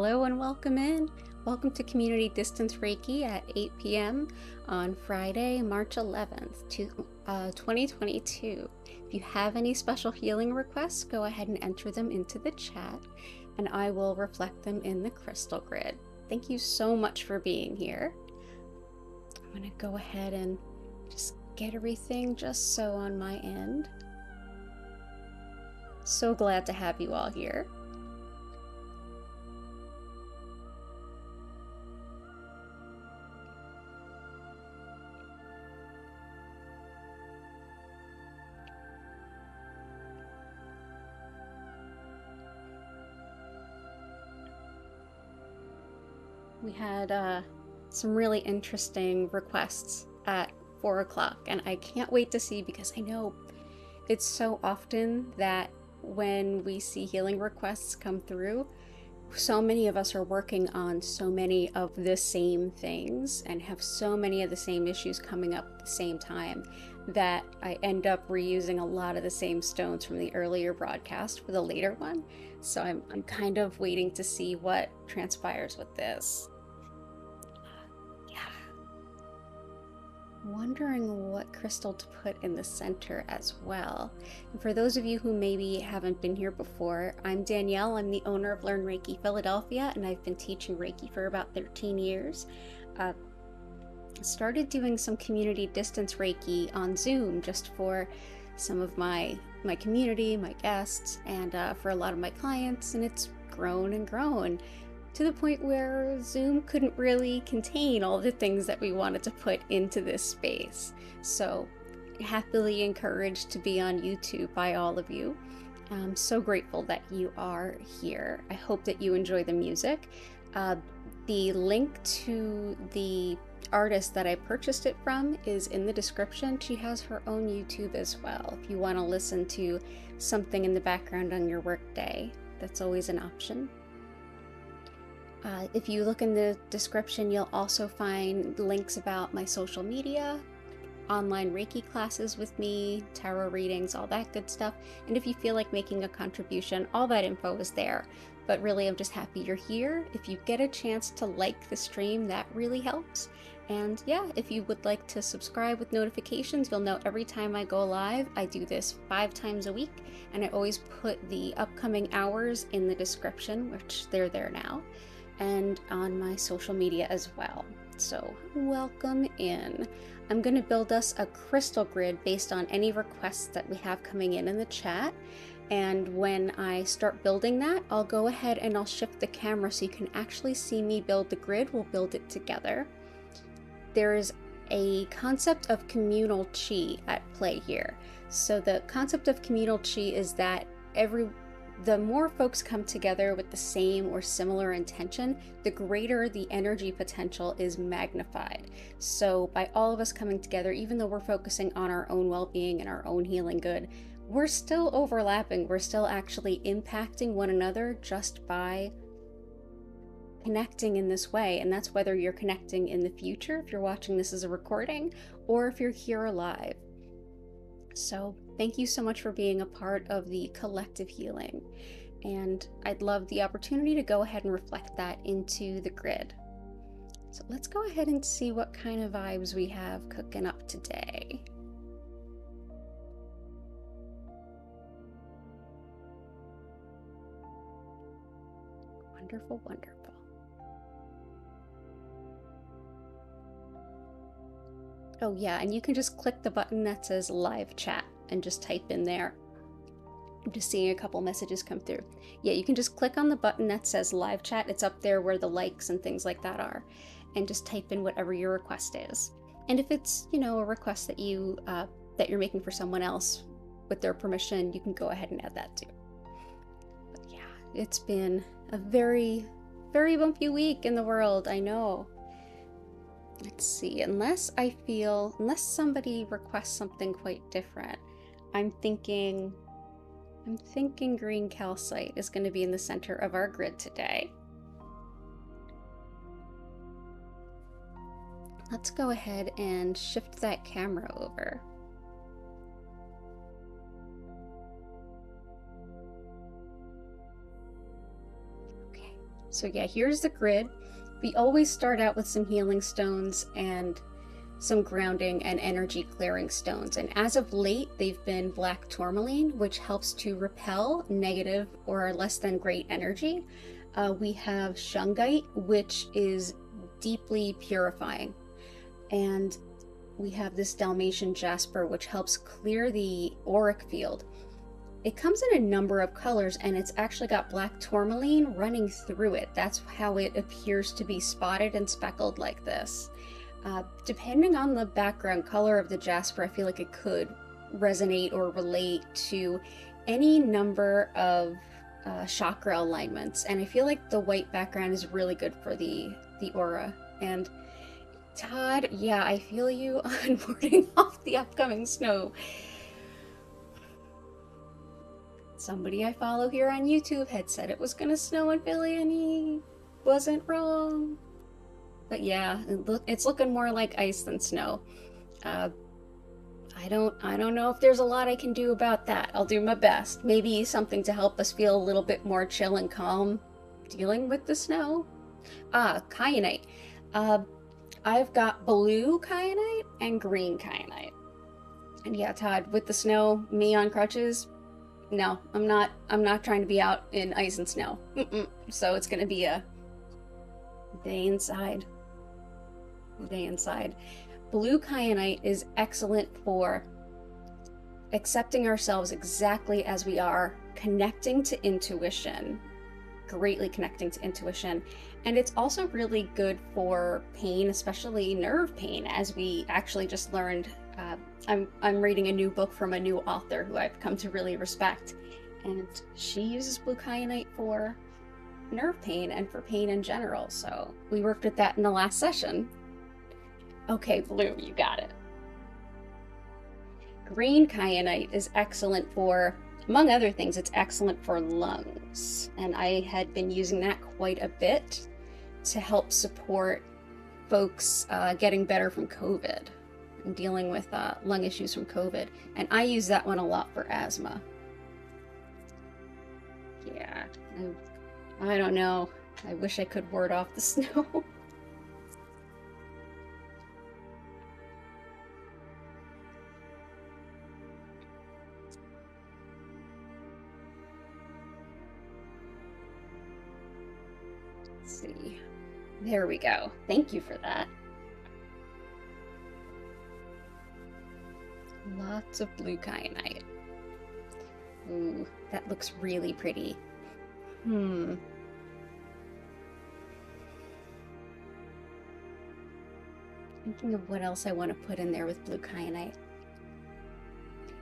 Hello and welcome in. Welcome to Community Distance Reiki at 8 p.m. on Friday, March 11th, 2022. If you have any special healing requests, go ahead and enter them into the chat and I will reflect them in the crystal grid. Thank you so much for being here. I'm going to go ahead and just get everything just so on my end. So glad to have you all here. We had some really interesting requests at 4 o'clock, and I can't wait to see, because I know it's so often that when we see healing requests come through, so many of us are working on so many of the same things and have so many of the same issues coming up at the same time that I end up reusing a lot of the same stones from the earlier broadcast for the later one. So I'm kind of waiting to see what transpires with this. Wondering what crystal to put in the center as well. And for those of you who maybe haven't been here before, I'm Danielle. I'm the owner of Learn Reiki Philadelphia, and I've been teaching Reiki for about 13 years. Started doing some community distance Reiki on Zoom just for some of my community, my guests, and for a lot of my clients, and it's grown and grown to the point where Zoom couldn't really contain all the things that we wanted to put into this space. So happily encouraged to be on YouTube by all of you. I'm so grateful that you are here. I hope that you enjoy the music. The link to the artist that I purchased it from is in the description. She has her own YouTube as well. If you want to listen to something in the background on your workday, that's always an option. If you look in the description, you'll also find links about my social media, online Reiki classes with me, tarot readings, all that good stuff. And if you feel like making a contribution, all that info is there. But really, I'm just happy you're here. If you get a chance to like the stream, that really helps. And yeah, if you would like to subscribe with notifications, you'll know every time I go live. I do this 5 times a week, and I always put the upcoming hours in the description, which they're there now, and on my social media as well. So welcome in. I'm going to build us a crystal grid based on any requests that we have coming in the chat. And when I start building that, I'll go ahead and I'll shift the camera so you can actually see me build the grid. We'll build it together. There's a concept of communal Qi at play here. So the concept of communal Qi is that the more folks come together with the same or similar intention, the greater the energy potential is magnified. So by all of us coming together, even though we're focusing on our own well-being and our own healing good, we're still overlapping. We're still actually impacting one another just by connecting in this way. And that's whether you're connecting in the future, if you're watching this as a recording, or if you're here alive. So thank you so much for being a part of the collective healing. And I'd love the opportunity to go ahead and reflect that into the grid. So let's go ahead and see what kind of vibes we have cooking up today. Wonderful, wonderful. Oh yeah, and you can just click the button that says live chat and just type in there. I'm just seeing a couple messages come through. Yeah, you can just click on the button that says live chat. It's up there where the likes and things like that are. And just type in whatever your request is. And if it's, a request that you're making for someone else with their permission, you can go ahead and add that too. But yeah, it's been a very, very bumpy week in the world, I know. Let's see, unless somebody requests something quite different, I'm thinking green calcite is going to be in the center of our grid today. Let's go ahead and shift that camera over. So yeah, here's the grid. We always start out with some healing stones and some grounding and energy clearing stones. And as of late, they've been black tourmaline, which helps to repel negative or less than great energy. We have shungite, which is deeply purifying. And we have this dalmatian jasper, which helps clear the auric field. It comes in a number of colors, and it's actually got black tourmaline running through it. That's how it appears to be spotted and speckled like this. Depending on the background color of the jasper, I feel like it could resonate or relate to any number of chakra alignments. And I feel like the white background is really good for the aura. And Todd, yeah, I feel you on warding off the upcoming snow. Somebody I follow here on YouTube had said it was gonna snow in Philly, and he wasn't wrong. But yeah, it's looking more like ice than snow. I don't know if there's a lot I can do about that. I'll do my best. Maybe something to help us feel a little bit more chill and calm dealing with the snow. Kyanite. I've got blue kyanite and green kyanite. And yeah, Todd, with the snow, me on crutches, no, I'm not trying to be out in ice and snow. So it's gonna be a day inside. Day inside. Blue kyanite is excellent for accepting ourselves exactly as we are, connecting to intuition, greatly connecting to intuition. And it's also really good for pain, especially nerve pain, as we actually just learned. I'm reading a new book from a new author who I've come to really respect, and she uses blue kyanite for nerve pain and for pain in general. So we worked with that in the last session. Okay, blue, you got it. Green kyanite is excellent for, among other things, it's excellent for lungs. And I had been using that quite a bit to help support folks getting better from COVID and dealing with lung issues from COVID. And I use that one a lot for asthma. Yeah, I don't know. I wish I could ward off the snow. Let's see. There we go. Thank you for that. Lots of blue kyanite. Ooh, that looks really pretty. Thinking of what else I want to put in there with blue kyanite.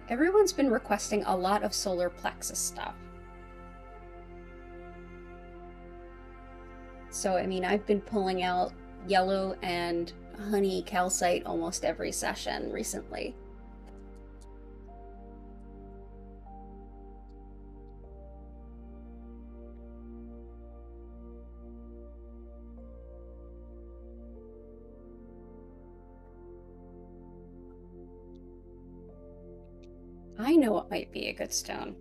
Everyone's been requesting a lot of solar plexus stuff. So, I mean, I've been pulling out yellow and honey calcite almost every session recently. I know what might be a good stone.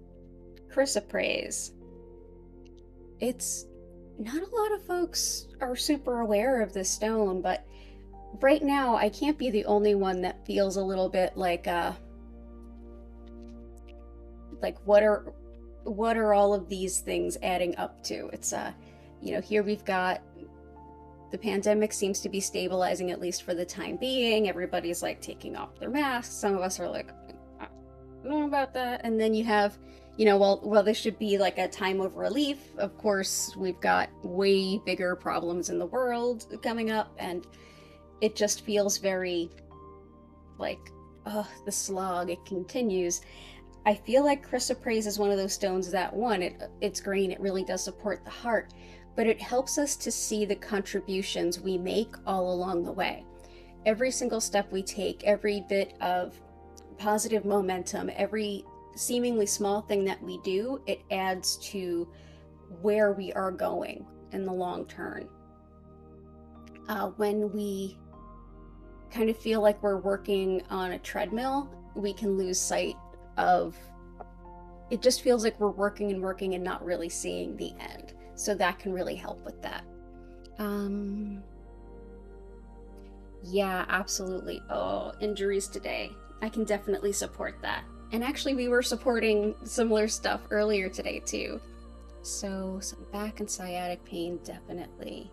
Chrysoprase. It's not a lot of folks are super aware of this stone, but right now I can't be the only one that feels a little bit like what are all of these things adding up to? It's you know, here we've got the pandemic seems to be stabilizing, at least for the time being. Everybody's like taking off their masks. Some of us are like, I don't know about that. And then you have, you know, well, this should be like a time of relief. Of course, we've got way bigger problems in the world coming up, and it just feels very like, oh, the slog, it continues. I feel like chrysoprase is one of those stones that, one, it's green, it really does support the heart, but it helps us to see the contributions we make all along the way. Every single step we take, every bit of positive momentum, every seemingly small thing that we do, it adds to where we are going in the long term. When we kind of feel like we're working on a treadmill, we can lose sight of, it just feels like we're working and working and not really seeing the end. So that can really help with that. Yeah, absolutely. Oh, injuries today. I can definitely support that. And actually, we were supporting similar stuff earlier today, too. So, some back and sciatic pain, definitely.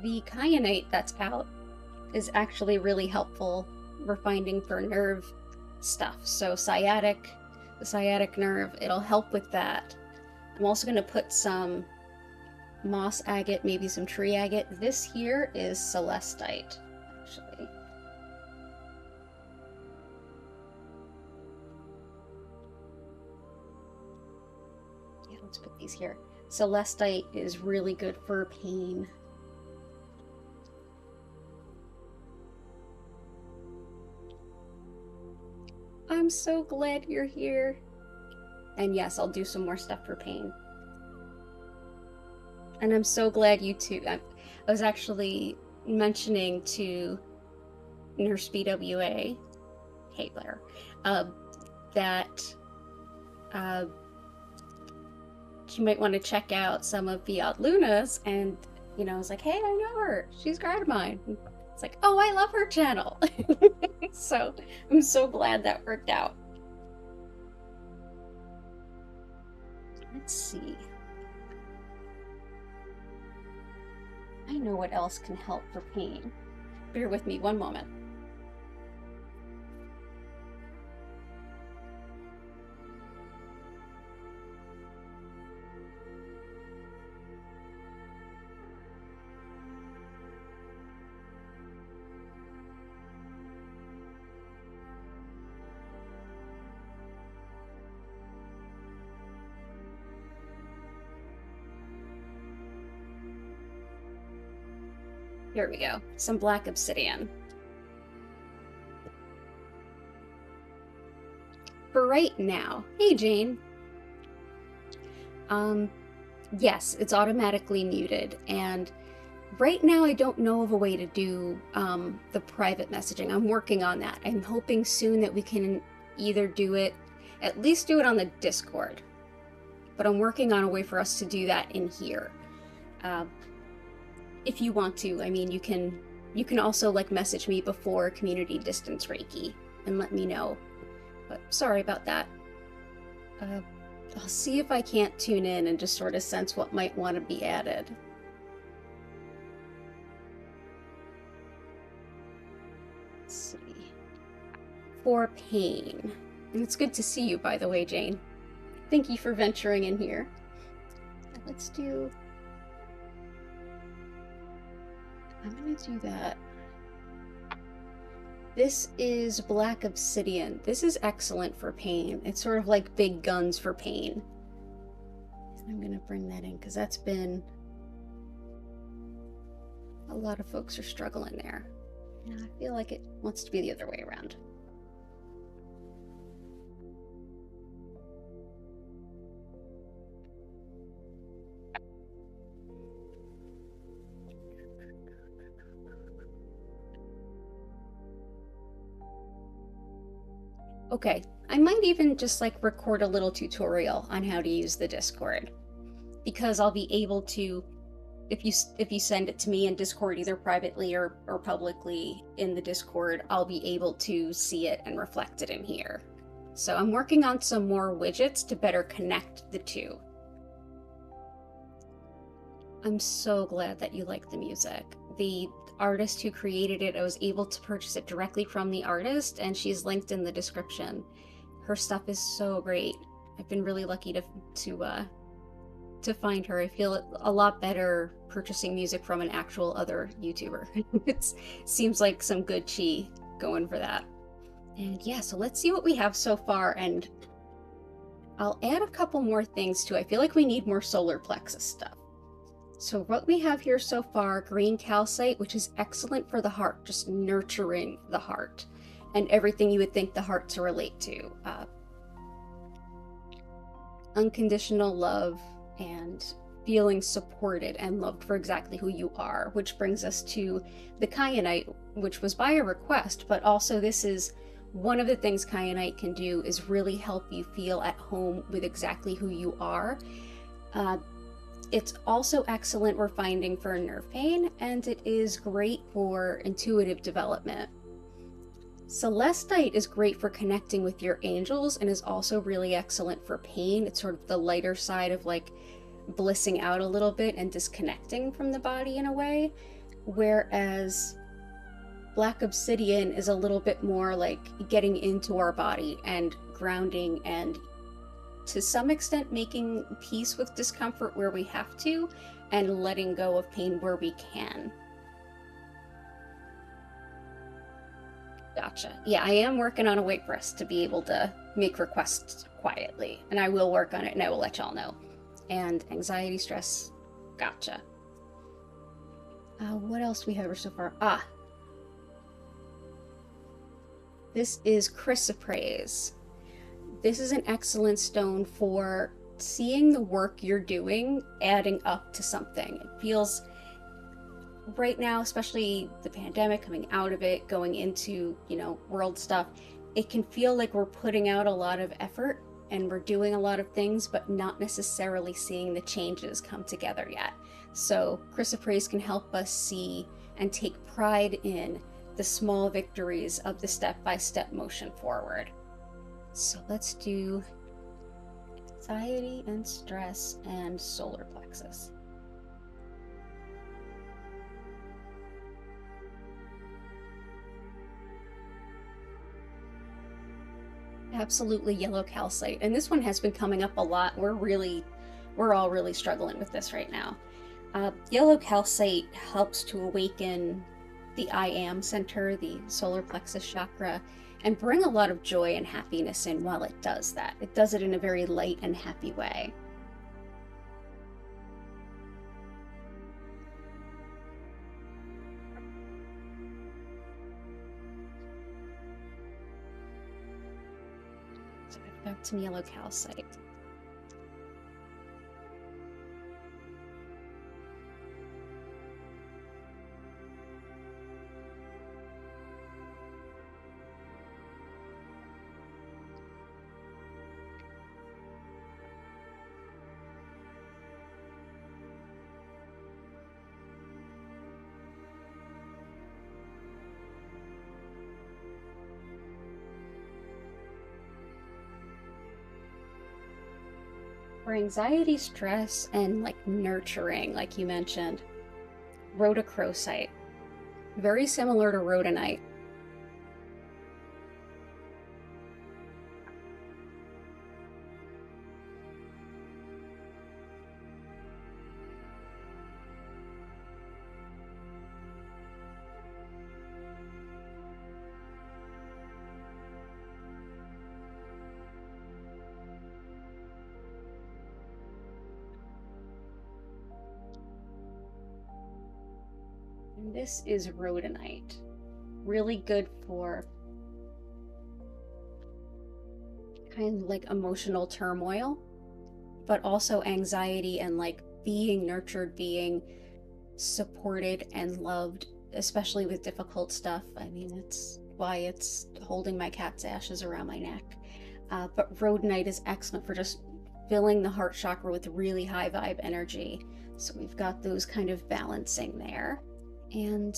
The Kyanite that's out is actually really helpful. We're finding for nerve stuff. So the sciatic nerve, it'll help with that. I'm also going to put some moss agate, maybe some tree agate. This here is celestite, actually. Yeah, let's put these here. Celestite is really good for pain. I'm so glad you're here. And yes, I'll do some more stuff for pain. And I'm so glad you too. I was actually mentioning to Nurse BWA, hey Blair, that she might want to check out some of Fiat Luna's, and I was like, hey, I know her. She's a grad of mine. It's like, oh, I love her channel. So I'm so glad that worked out. Let's see. I know what else can help for pain. Bear with me one moment. Here we go. Some black obsidian. For right now. Hey, Jane. Yes, it's automatically muted, and right now I don't know of a way to do the private messaging. I'm working on that. I'm hoping soon that we can either do it, at least do it on the Discord. But I'm working on a way for us to do that in here. If you want to, I mean, you can also like message me before community distance Reiki and let me know. But sorry about that. I'll see if I can't tune in and just sort of sense what might want to be added. Let's see. For pain. And it's good to see you, by the way, Jane. Thank you for venturing in here. Let's do... I'm gonna do that. This is black obsidian. This is excellent for pain. It's sort of like big guns for pain. I'm gonna bring that in because that's been... a lot of folks are struggling there. And I feel like it wants to be the other way around. Okay, I might even just like record a little tutorial on how to use the Discord, because I'll be able to, if you send it to me in Discord, either privately or publicly in the Discord, I'll be able to see it and reflect it in here. So I'm working on some more widgets to better connect the two. I'm so glad that you like the music. The artist who created it, I was able to purchase it directly from the artist, and she's linked in the description. Her stuff is so great. I've been really lucky to find her. I feel a lot better purchasing music from an actual other YouTuber. It seems like some good chi going for that. And yeah, so let's see what we have so far, and I'll add a couple more things too. I feel like we need more solar plexus stuff. So what we have here so far, green calcite, which is excellent for the heart, just nurturing the heart and everything you would think the heart to relate to. Unconditional love and feeling supported and loved for exactly who you are, which brings us to the Kyanite, which was by a request, but also this is one of the things Kyanite can do is really help you feel at home with exactly who you are. It's also excellent, we're finding, for nerve pain, and it is great for intuitive development. Celestite is great for connecting with your angels and is also really excellent for pain. It's sort of the lighter side of like blissing out a little bit and disconnecting from the body in a way, whereas black obsidian is a little bit more like getting into our body and grounding and to some extent making peace with discomfort where we have to and letting go of pain where we can. Gotcha. Yeah, I am working on a waitress to be able to make requests quietly, and I will work on it and I will let y'all know. And anxiety, stress, gotcha. What else we have so far? This is chrysoprase. This is an excellent stone for seeing the work you're doing adding up to something. It feels, right now, especially the pandemic, coming out of it, going into, world stuff, it can feel like we're putting out a lot of effort and we're doing a lot of things, but not necessarily seeing the changes come together yet. So chrysoprase can help us see and take pride in the small victories of the step-by-step motion forward. So let's do anxiety and stress and solar plexus. Absolutely yellow calcite. And this one has been coming up a lot. We're all really struggling with this right now. Yellow calcite helps to awaken the I Am center, the solar plexus chakra, and bring a lot of joy and happiness in while it does that. It does it in a very light and happy way. So I've got some yellow calcite. For anxiety, stress, and like nurturing, like you mentioned, rhodochrosite, very similar to rhodonite. And this is rhodonite. Really good for kind of like emotional turmoil, but also anxiety and like being nurtured, being supported and loved, especially with difficult stuff. I mean, it's why it's holding my cat's ashes around my neck. But rhodonite is excellent for just filling the heart chakra with really high vibe energy. So we've got those kind of balancing there. And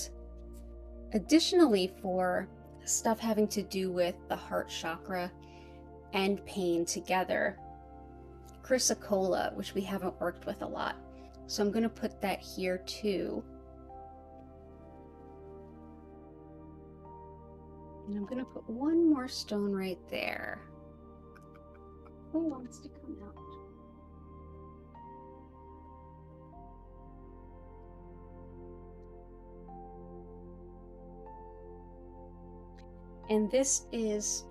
additionally, for stuff having to do with the heart chakra and pain together, chrysocolla, which we haven't worked with a lot. So I'm going to put that here too. And I'm going to put one more stone right there. Who wants to come out? And this is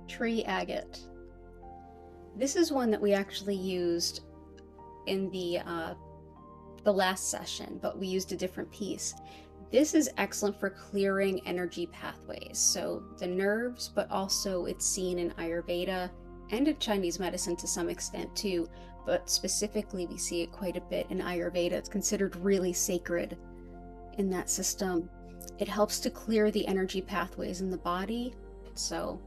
tree agate. This is one that we actually used in the last session, but we used a different piece. This is excellent for clearing energy pathways, so the nerves, but also it's seen in Ayurveda and in Chinese medicine to some extent too, but specifically we see it quite a bit in Ayurveda. It's considered really sacred in that system. It helps to clear the energy pathways in the body, so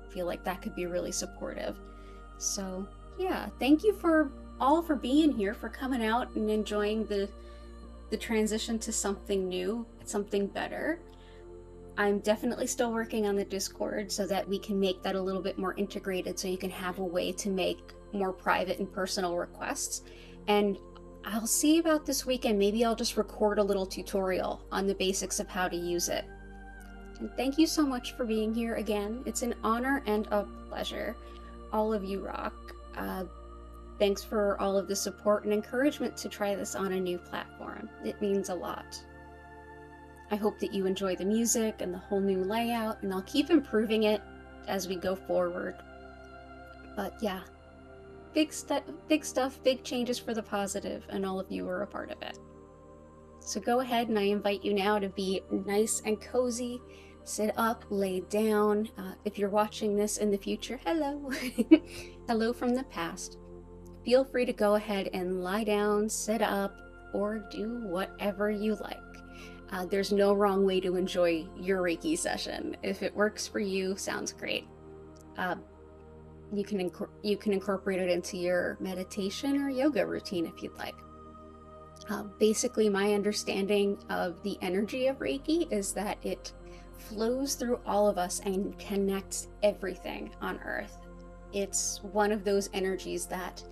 I feel like that could be really supportive. So yeah, thank you for being here, for coming out and enjoying the transition to something new, something better. I'm definitely still working on the Discord so that we can make that a little bit more integrated, so you can have a way to make more private and personal requests. And I'll see about this weekend, maybe I'll just record a little tutorial on the basics of how to use it. And thank you so much for being here again. It's an honor and a pleasure. All of you rock. Thanks for all of the support and encouragement to try this on a new platform. It means a lot. I hope that you enjoy the music and the whole new layout, and I'll keep improving it as we go forward. But yeah, big stuff, big changes for the positive, and all of you are a part of it. So go ahead, and I invite you now to be nice and cozy. Sit up, lay down. If you're watching this in the future, hello. Hello from the past. Feel free to go ahead and lie down, sit up, or do whatever you like. There's no wrong way to enjoy your Reiki session. If it works for you, sounds great. You can incorporate it into your meditation or yoga routine if you'd like. Basically, my understanding of the energy of Reiki is that it flows through all of us and connects everything on Earth. It's one of those energies that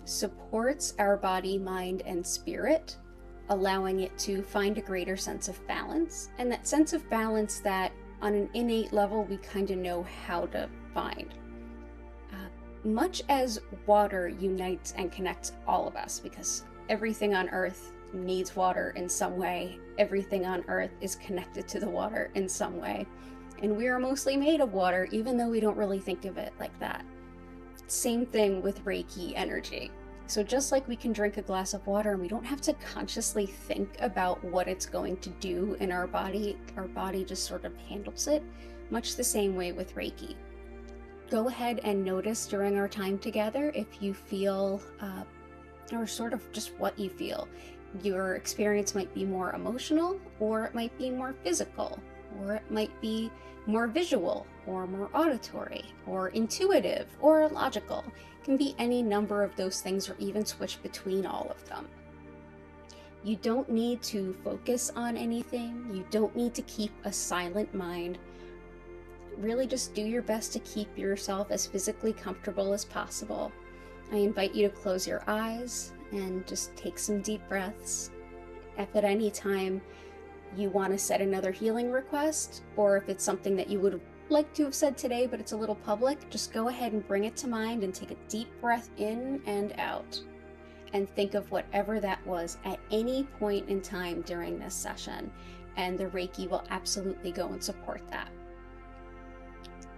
supports our body, mind, and spirit, allowing it to find a greater sense of balance, and that sense of balance that on an innate level we kind of know how to find. Much as water unites and connects all of us, because everything on Earth needs water in some way, everything on Earth is connected to the water in some way, and we are mostly made of water, even though we don't really think of it like that. Same thing with Reiki energy. So just like we can drink a glass of water and we don't have to consciously think about what it's going to do in our body just sort of handles it, much the same way with Reiki. Go ahead and notice during our time together if you feel, or sort of just what you feel. Your experience might be more emotional, or it might be more physical, or it might be more visual, or more auditory, or intuitive, or logical. It can be any number of those things, or even switch between all of them. You don't need to focus on anything. You don't need to keep a silent mind. Really just do your best to keep yourself as physically comfortable as possible. I invite you to close your eyes and just take some deep breaths. If at any time you want to set another healing request, or if it's something that you would have liked to have said today but it's a little public, just go ahead and bring it to mind and take a deep breath in and out, and think of whatever that was at any point in time during this session, and the Reiki will absolutely go and support that.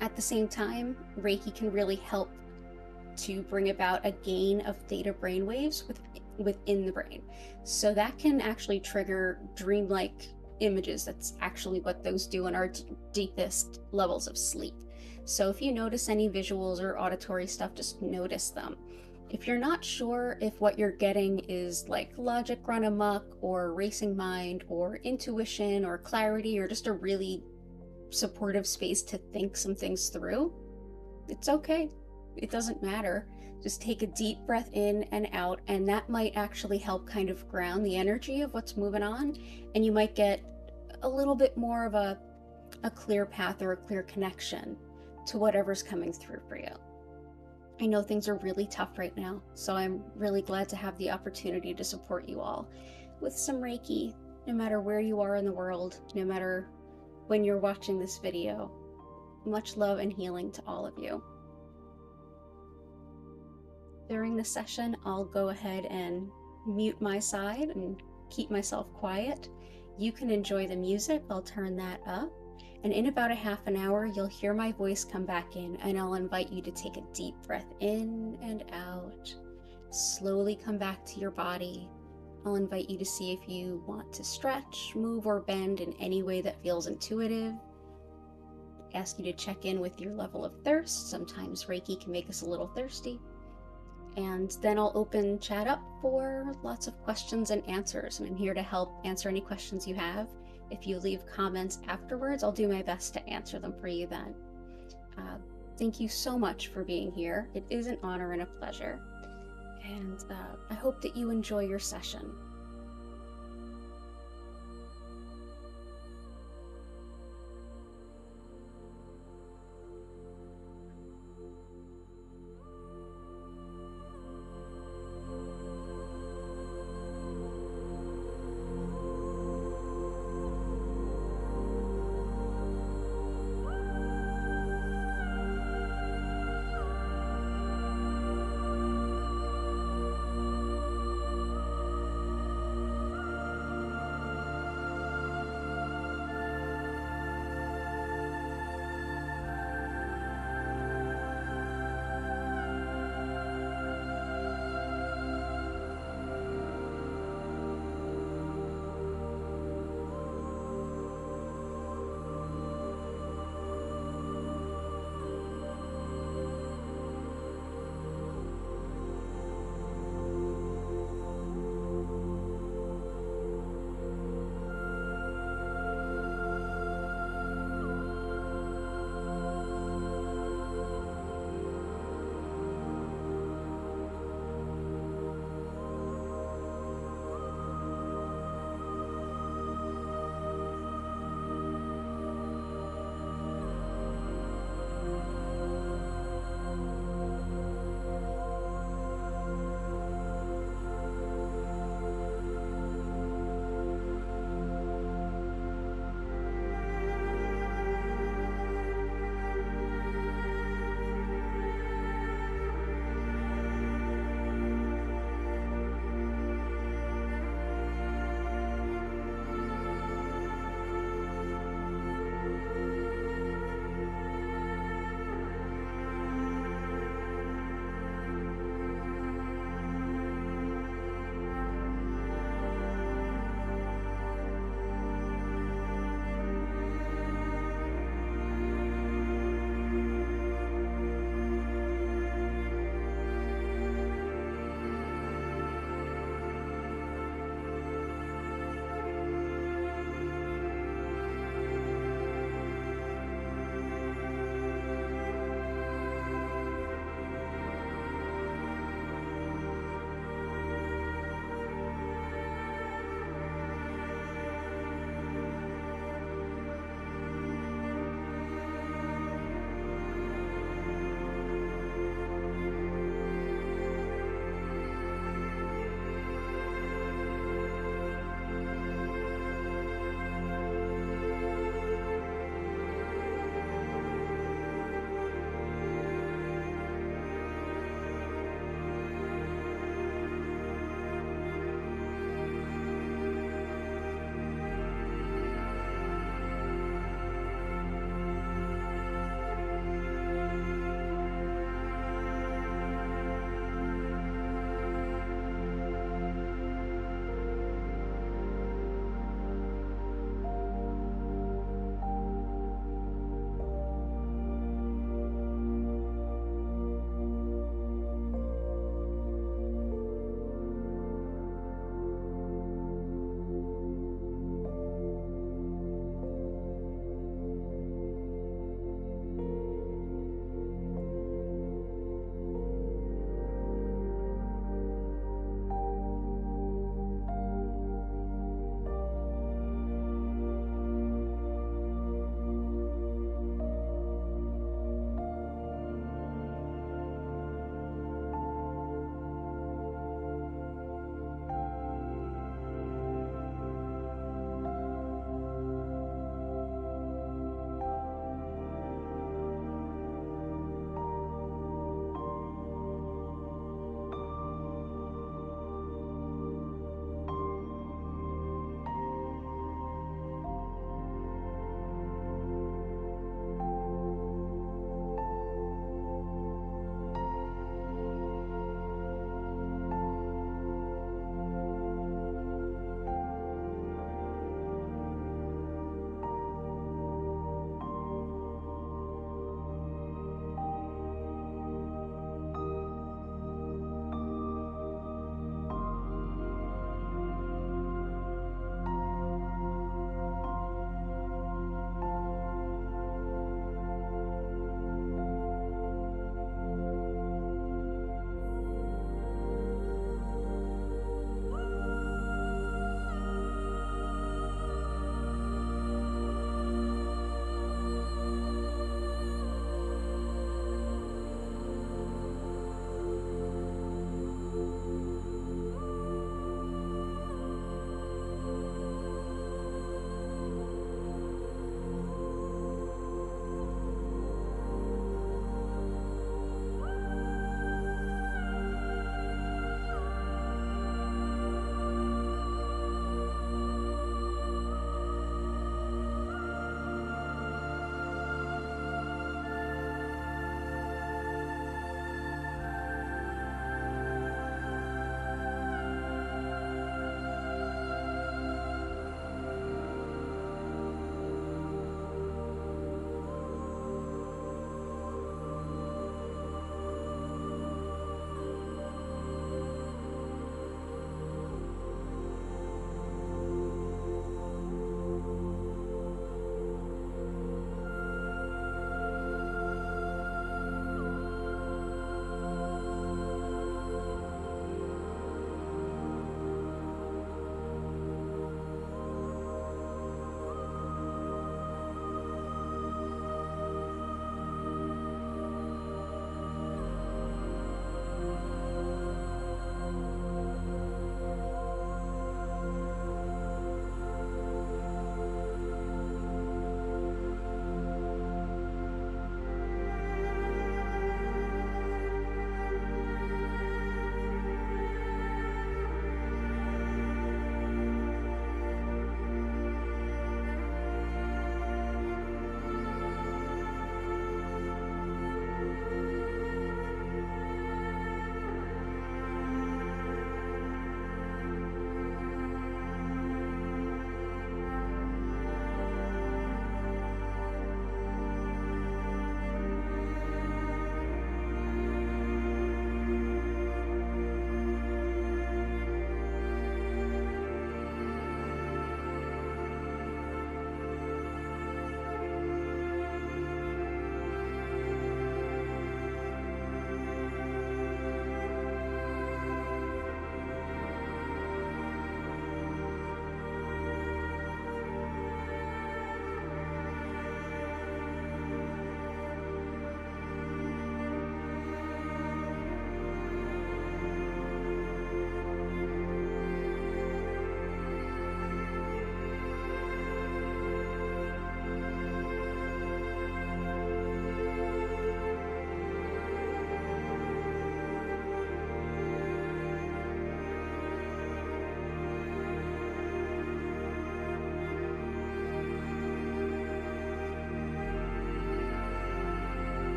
At the same time, Reiki can really help to bring about a gain of theta brainwaves within the brain. So that can actually trigger dreamlike images. That's actually what those do in our deepest levels of sleep. So if you notice any visuals or auditory stuff, just notice them. If you're not sure if what you're getting is like logic run amok, or racing mind, or intuition, or clarity, or just a really supportive space to think some things through, it's okay. It doesn't matter. Just take a deep breath in and out, and that might actually help kind of ground the energy of what's moving on, and you might get a little bit more of a clear path or a clear connection to whatever's coming through for you. I know things are really tough right now, so I'm really glad to have the opportunity to support you all with some Reiki, no matter where you are in the world, no matter when you're watching this video. Much love and healing to all of you. During the session, I'll go ahead and mute my side and keep myself quiet. You can enjoy the music. I'll turn that up. And in about a half an hour, you'll hear my voice come back in, and I'll invite you to take a deep breath in and out. Slowly come back to your body. I'll invite you to see if you want to stretch, move, or bend in any way that feels intuitive. ask you to check in with your level of thirst. Sometimes Reiki can make us a little thirsty. And then I'll open chat up for lots of questions and answers, and I'm here to help answer any questions you have. If you leave comments afterwards, I'll do my best to answer them for you then. Thank you so much for being here. It is an honor and a pleasure. And I hope that you enjoy your session.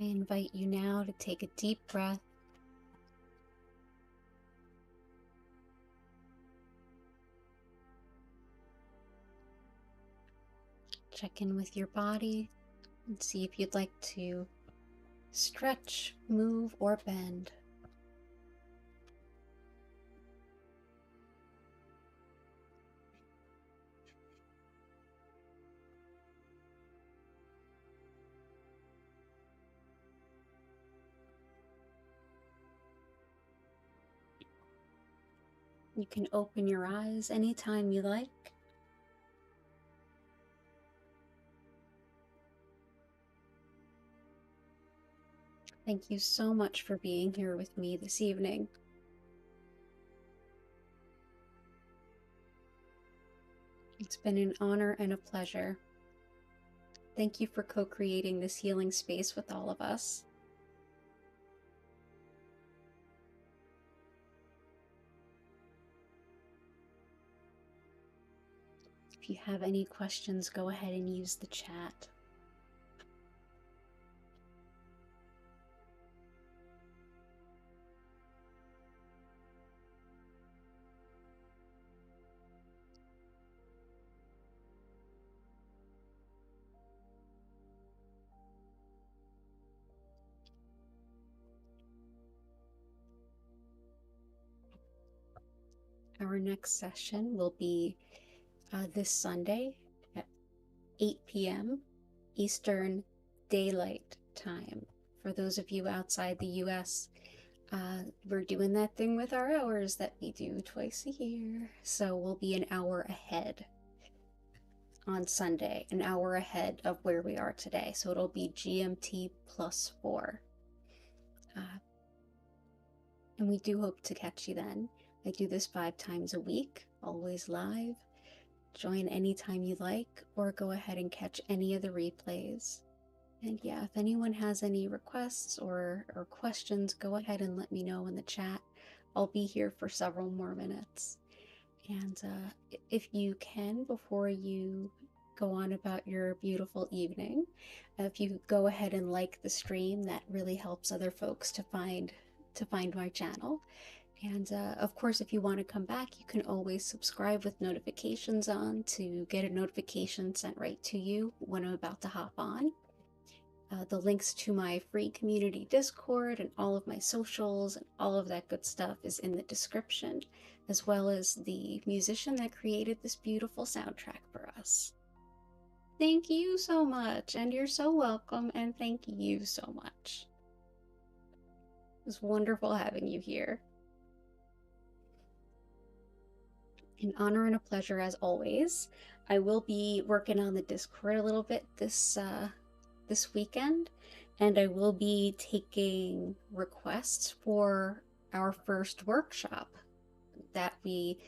I invite you now to take a deep breath. Check in with your body and see if you'd like to stretch, move, or bend. You can open your eyes anytime you like. Thank you so much for being here with me this evening. It's been an honor and a pleasure. Thank you for co-creating this healing space with all of us. If you have any questions, go ahead and use the chat. Our next session will be this Sunday at 8 p.m. Eastern Daylight Time. For those of you outside the US, we're doing that thing with our hours that we do twice a year. So we'll be an hour ahead on Sunday, an hour ahead of where we are today. So it'll be GMT +4. And we do hope to catch you then. I do this 5 times a week, always live. Join anytime you like, or go ahead and catch any of the replays. And yeah, if anyone has any requests or questions, go ahead and let me know in the chat. I'll be here for several more minutes. And if you can, before you go on about your beautiful evening, if you go ahead and like the stream, that really helps other folks to find my channel. And of course, if you want to come back, you can always subscribe with notifications on to get a notification sent right to you when I'm about to hop on. The links to my free community Discord and all of my socials and all of that good stuff is in the description, as well as the musician that created this beautiful soundtrack for us. Thank you so much, and you're so welcome, and thank you so much. It was wonderful having you here. An honor and a pleasure as always. I will be working on the Discord a little bit this weekend, and I will be taking requests for our first workshop that we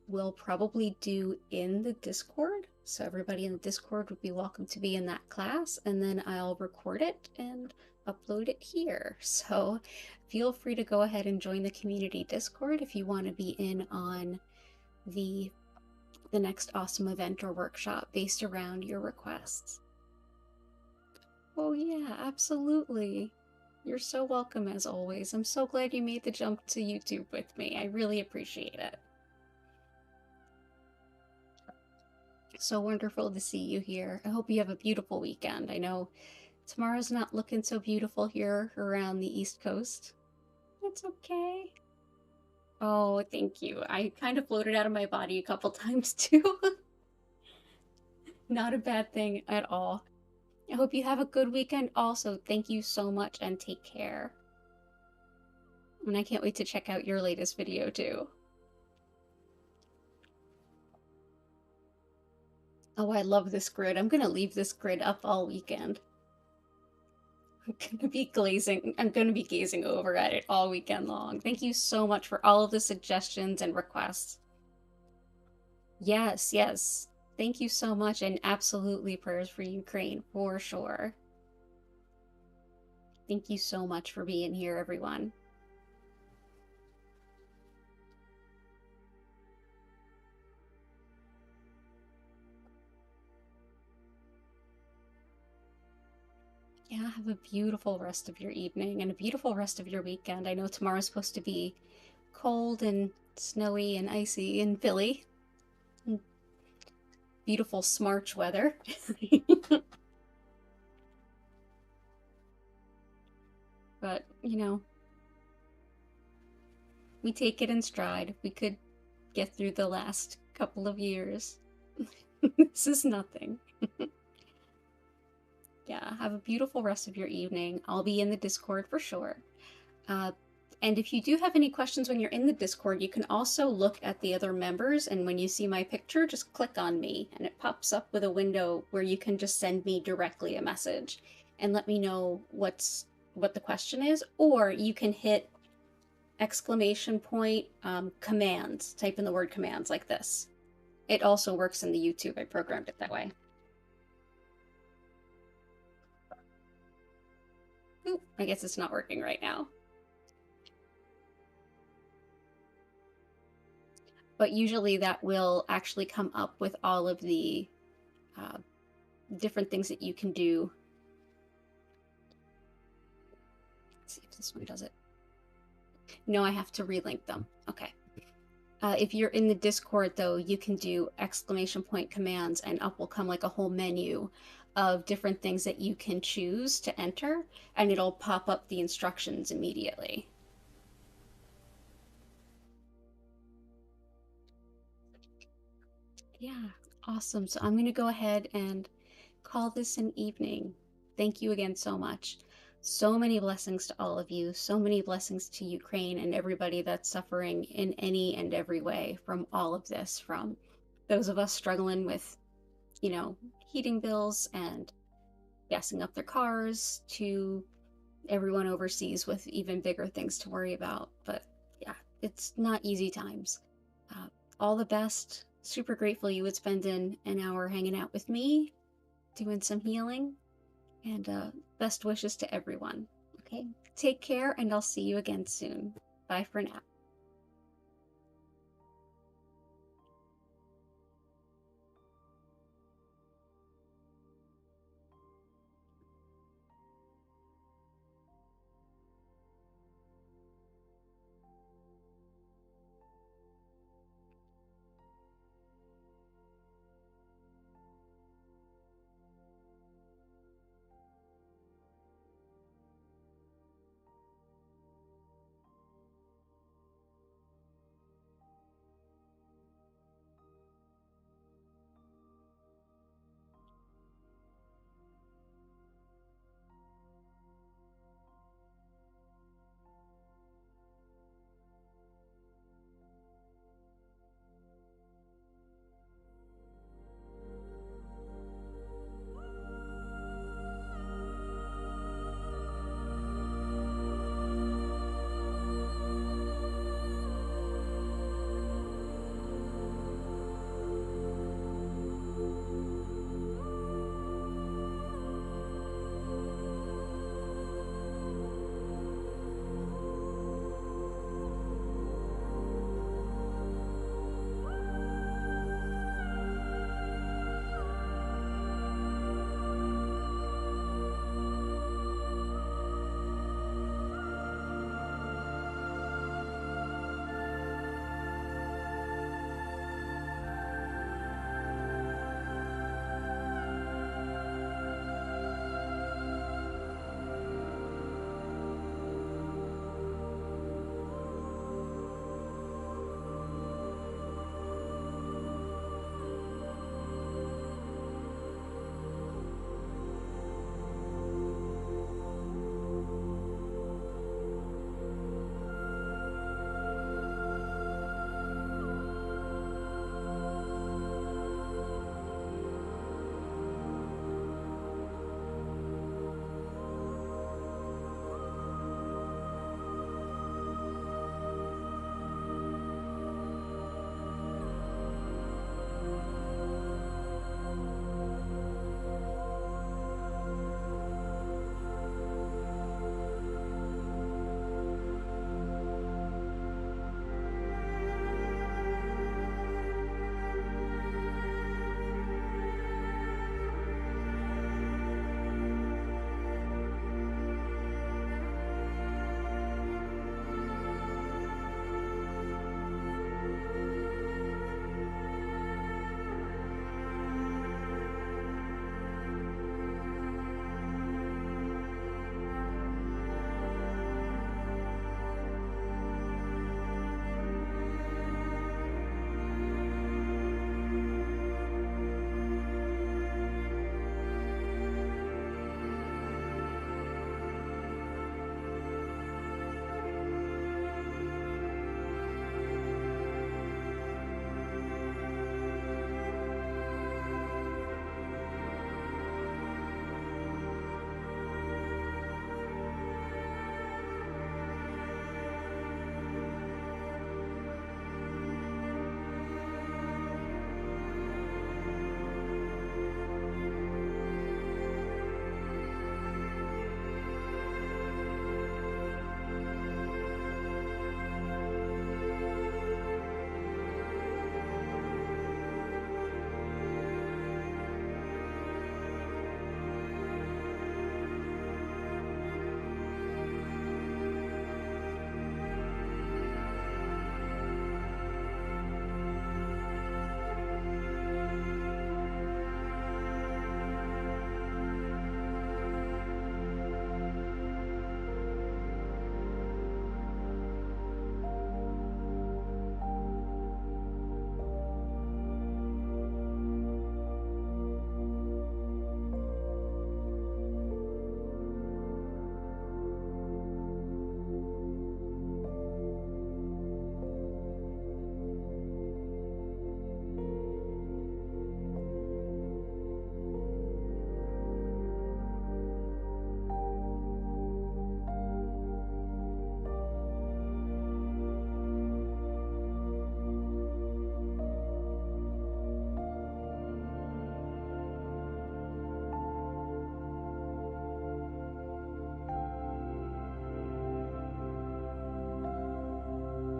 will probably do in the Discord. So everybody in the Discord would be welcome to be in that class, and then I'll record it and upload it here. So feel free to go ahead and join the community Discord if you want to be in on the next awesome event or workshop based around your requests. Oh yeah, absolutely. You're so welcome as always. I'm so glad you made the jump to YouTube with me. I really appreciate it. So wonderful to see you here. I hope you have a beautiful weekend. I know tomorrow's not looking so beautiful here around the East Coast. That's okay. Oh, thank you. I kind of floated out of my body a couple times too. Not a bad thing at all. I hope you have a good weekend also. Thank you so much and take care. And I can't wait to check out your latest video too. Oh, I love this grid. I'm gonna leave this grid up all weekend. I'm gonna be gazing over at it all weekend long. Thank you so much for all of the suggestions and requests. Yes, yes. Thank you so much, and absolutely prayers for Ukraine, for sure. Thank you so much for being here, everyone. Yeah, have a beautiful rest of your evening and a beautiful rest of your weekend. I know tomorrow's supposed to be cold and snowy and icy in Philly. Beautiful smarch weather. But, you know, we take it in stride. We could get through the last couple of years. This is nothing. Yeah, have a beautiful rest of your evening. I'll be in the Discord for sure. Uh, and if you do have any questions when you're in the Discord, you can also look at the other members, and when you see my picture, just click on me, and it pops up with a window where you can just send me directly a message and let me know what the question is, or you can hit exclamation point commands, type in the word commands like this. It also works in the YouTube. I programmed it that way. Oop, I guess it's not working right now. But usually that will actually come up with all of the different things that you can do. Let's see if this one does it. No, I have to relink them. Okay. If you're in the Discord, though, you can do exclamation point commands, and up will come like a whole menu of different things that you can choose to enter, and it'll pop up the instructions immediately. Yeah, awesome. So I'm going to go ahead and call this an evening. Thank you again so much. So many blessings to all of you. So many blessings to Ukraine and everybody that's suffering in any and every way from all of this, from those of us struggling with, you know, heating bills and gassing up their cars, to everyone overseas with even bigger things to worry about. But yeah, it's not easy times. All the best. Super grateful you would spend an hour hanging out with me, doing some healing, and best wishes to everyone. Okay, take care, and I'll see you again soon. Bye for now.